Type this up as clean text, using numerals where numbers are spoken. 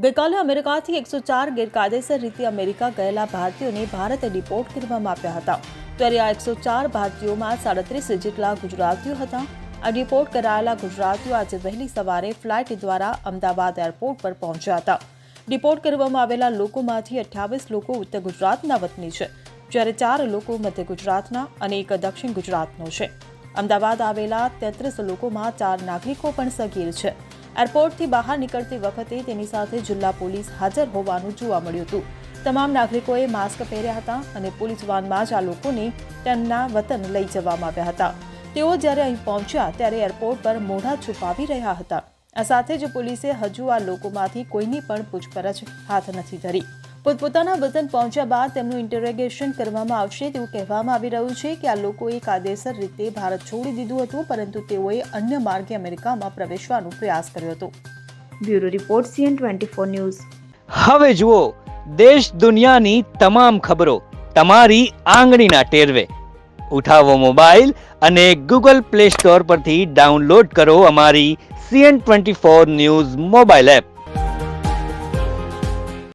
ગઈકાલે અમેરિકાથી 104 ગેરકાયદેસર રીતે અમેરિકા ગયેલા ભારતીયોને ભારતે ડિપોર્ટ કરવામાં આવ્યા હતા. ત્યારે આ 104 ભારતીયોમાં 37 જેટલા ગુજરાતીઓ હતા. આ ડિપોર્ટ કરાયેલા ગુજરાતીઓ આજે વહેલી સવારે ફ્લાઇટ દ્વારા અમદાવાદ એરપોર્ટ પર પહોંચ્યા હતા. ડિપોર્ટ કરવામાં આવેલા લોકોમાંથી 28 લોકો ઉત્તર ગુજરાતના વતની છે, જ્યારે 4 લોકો મધ્ય ગુજરાતના અને 1 દક્ષિણ ગુજરાતનો છે. અમદાવાદ આવેલા 33 લોકોમાં 4 નાગરિકો પણ સગીર છે. એરપોર્ટથી બહાર નીકળતી વખતે તેની સાથે જિલ્લા પોલીસ હાજર હોવાનું જોવા મળ્યું હતું. તમામ નાગરિકોએ માસ્ક પહેર્યા હતા અને પોલીસ વાનમાં જ આ લોકોને તેમના વતન લઈ જવામાં આવ્યા હતા. તેઓ જ્યારે અહીં પહોંચ્યા ત્યારે એરપોર્ટ પર મોઢા છુપાવી રહ્યા હતા. આ સાથે જ પોલીસે હજુ આ લોકોમાંથી કોઈની પણ પૂછપરછ હાથ નથી ધરી. પોતપોતાના વતન પહોંચ્યા બાદ તેમનું ઇન્ટરોગેશન કરવામાં આવશે તેવું કહેવામાં આવી રહ્યું છે કે આ લોકોએ કાયદેસર રીતે ભારત છોડી દીધું હતું, પરંતુ તેઓએ અન્ય માર્ગે અમેરિકામાં પ્રવેશવાનો પ્રયાસ કર્યો હતો. Bureau report CN24 news. હવે જુઓ દેશ દુનિયાની તમામ ખબરો તમારી આંગળીના ટેરવે. ઉઠાવો મોબાઈલ અને Google Play Store પરથી ડાઉનલોડ કરો અમારી CN24 ન્યૂઝ મોબાઈલ એપ.